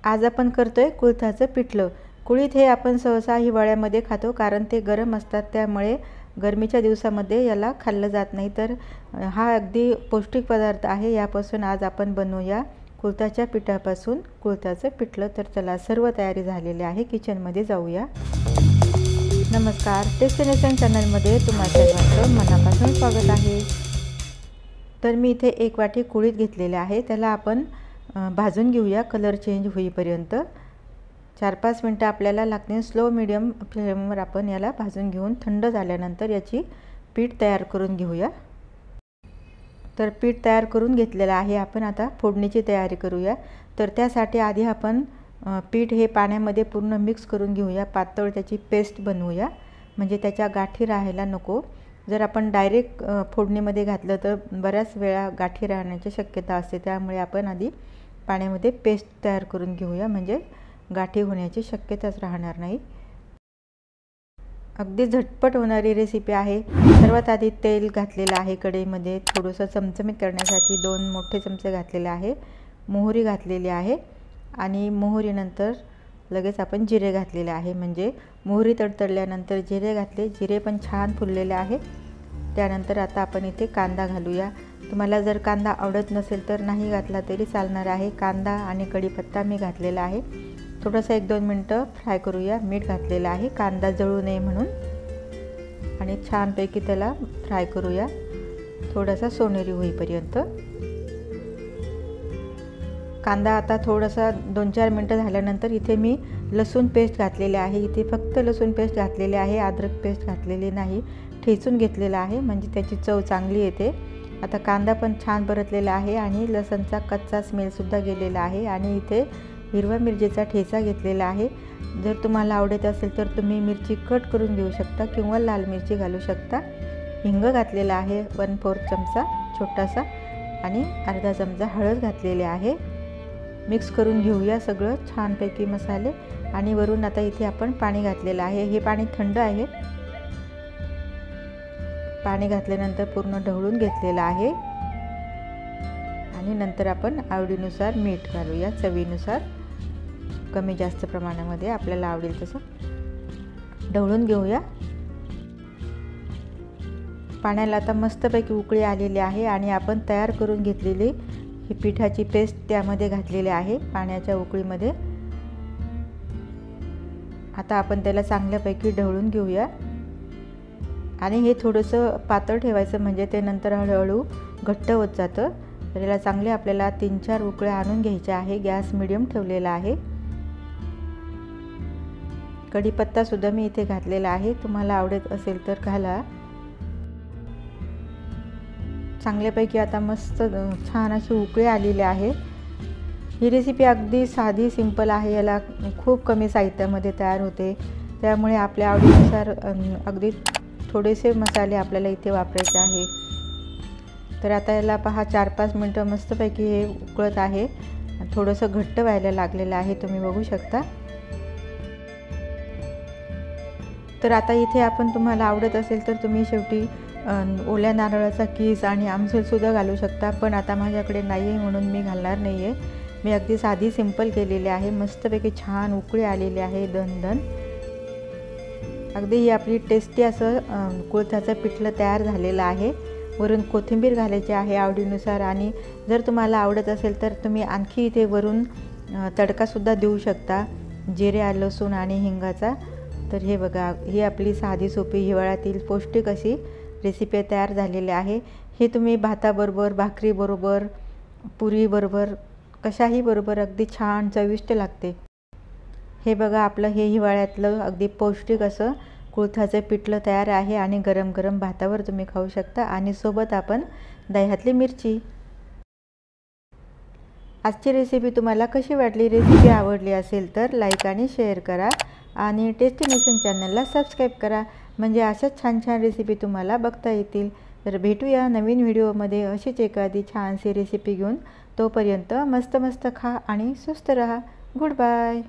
आज आपण करतोय कुळथाचं पिठलं। कुळीथ हे आपण सहसा हिवाळ्यामध्ये खातो, कारण ते गरम असतात, त्यामुळे गरमीच्या दिवसामध्ये याला खाल्लं जात नाही। तर हा अगदी पौष्टिक पदार्थ आहे। यापासून आज आपण बनवूया कुळथाच्या पिठापासून कुळथाचं पिठलं। तर चला, सर्व तयारी झालेली आहे, किचनमध्ये जाऊया। नमस्कार, डेस्टिनेशन चॅनलमध्ये तुम्हा सर्वांचं मनापासून स्वागत आहे। तर मी इथे 1 वाटी कुळीथ घेतलेले आहे, त्याला आपण भाजून घेऊया कलर चेंज होईपर्यंत। 4-5 मिनिटं आपल्याला लागतील। स्लो मीडियम फ्लेमवर आपण याला भाजून घेऊन थंड झाल्यानंतर याची पीठ तयार करून घेऊया। तर पीठ तयार करून घेतलेलं आहे। आपण आता फोडणीची तयारी करूया। तर त्यासाठी आधी आपण पीठ हे पाण्यामध्ये पूर्ण मिक्स करून घेऊया, पातळ त्याची पेस्ट बनवूया, म्हणजे त्याच्या गाठी राहायला नको। जर आपण डायरेक्ट फोडणीमध्ये घातलं तर बऱ्याच वेळा गाठी राहण्याची शक्यता असते, त्यामुळे आपण आधी पाण्यामध्ये पेस्ट तयार करून घेऊया, म्हणजे गाठी होण्याची शक्यताच राहणार नाही। अगदी झटपट होणारी रेसिपी आहे। सर्वात आधी तेल घातलेलं आहे कढईमध्ये, थोडंसं चमचमीत करण्यासाठी 2 मोठे चमचे घातलेले आहे। मोहरी घातलेली आहे आणि मोहरीनंतर लगेच आपण जिरे घातलेले आहे, म्हणजे मोहरी तडतडल्यानंतर जिरे घातले, जिरे पण छान फुललेले आहे। त्यानंतर आता आपण इथे कांदा घालूया। तुम्हाला जर कांदा आवडत नसेल तर नाही घातला तरी चालणार आहे। कांदा आणि कढीपत्ता मी घातलेला आहे। थोडंसं 1-2 मिनिटं फ्राय करूया। मीठ घातलेलं आहे, कांदा जळू नये म्हणून, आणि छानपैकी त्याला फ्राय करूया थोडासा सोनेरी होईपर्यंत। कांदा आता थोडासा 2-4 मिनिटं झाल्यानंतर इथे मी लसूण पेस्ट घातलेली आहे। इथे फक्त लसूण पेस्ट घातलेली आहे, अद्रक पेस्ट घातलेली नाही। ठेचून घेतलेला आहे, म्हणजे त्याची चव चांगली येते। आता कांदा पण छान परतलेला आहे आणि लसणचा कच्चा स्मेलसुद्धा गेलेला आहे, आणि इथे हिरवा मिरचीचा ठेचा घेतलेला आहे। जर तुम्हाला आवडत असेल तर तुम्ही मिरची कट करून घेऊ शकता किंवा लाल मिरची घालू शकता। हिंग घातलेला आहे 1/4 चमचा छोटासा, आणि अर्धा चमचा हळद घातलेली आहे। मिक्स करून घेऊया सगळं छानपैकी मसाले, आणि वरून आता इथे आपण पाणी घातलेलं आहे। हे पाणी थंड आहे। पाणी घातल्यानंतर पूर्ण ढवळून घेतलेलं आहे, आणि नंतर आपण आवडीनुसार मीठ घालूया, चवीनुसार, कमी जास्त प्रमाणामध्ये आपल्याला आवडेल तसं ढवळून घेऊया। पाण्याला आता मस्तपैकी उकळी आलेली आहे, आणि आपण तयार करून घेतलेली ही पिठाची पेस्ट त्यामध्ये घातलेली आहे पाण्याच्या उकळीमध्ये। आता आपण त्याला चांगल्यापैकी ढवळून घेऊया, आणि हे थोडंसं पातळ ठेवायचं, म्हणजे ते नंतर हळूहळू घट्ट होत जातं। तर याला चांगले आपल्याला 3-4 उकळ्या आणून घ्यायच्या आहे। गॅस मीडियम ठेवलेला आहे। कढीपत्ता सुद्धा मी इथे घातलेला आहे, तुम्हाला आवडत असेल तर घाला। चांगल्यापैकी आता मस्त छान अशी उकळी आलेली आहे। ही रेसिपी अगदी साधी सिंपल आहे, याला खूप कमी साहित्यामध्ये तयार होते, त्यामुळे आपल्या आवडीनुसार अगदी थोडेसे मसाले आपल्याला इथे वापरायचे आहे। तर आता याला पहा 4-5 मिनिटं मस्तपैकी हे उकळत आहे, थोडंसं घट्ट व्हायला लागलेलं आहे, तुम्ही बघू शकता। तर आता इथे आपण, तुम्हाला आवडत असेल तर तुम्ही शेवटी ओल्या नारळाचा किस आणि आमसूलसुद्धा घालू शकता, पण आता माझ्याकडे नाही आहे म्हणून मी घालणार नाही आहे। मी अगदी साधी सिंपल केलेली आहे। मस्तपैकी छान उकळी आलेली आहे, दणदण। अगदी ही आपली टेस्टी असं कुळथाचं पिठलं तयार झालेलं आहे। वरून कोथिंबीर घालायची आहे आवडीनुसार, आणि जर तुम्हाला आवडत असेल तर तुम्ही आणखी इथे वरून तडकासुद्धा देऊ शकता, जिरे, लसूण आणि हिंगाचा। तर हे बघा, ही आपली साधी सोपी हिवाळ्यातील पौष्टिक अशी रेसिपी तयार झालेली आहे। हे तुम्ही भाताबरोबर, भाकरीबरोबर, पुरीबरोबर, कशाही बरोबर अगदी छान चविष्ट लागते। हे बघा, आपलं हे हिवाळ्यातलं अगदी पौष्टिक असं कुळथाचं पिठलं तयार आहे, आणि गरम गरम भातावर तुम्ही खाऊ शकता, आणि सोबत आपण दह्यातली मिरची। आजची रेसिपी तुम्हाला कशी वाटली? रेसिपी आवडली असेल तर लाईक आणि शेअर करा, आणि डेस्टिनेशन चॅनलला सबस्क्राईब करा, म्हणजे अशाच छान छान रेसिपी तुम्हाला बघता येतील। तर भेटूया नवीन व्हिडिओमध्ये अशीच एखादी छानशी रेसिपी घेऊन। तोपर्यंत मस्त मस्त खा आणि सुस्त रहा। Good bye.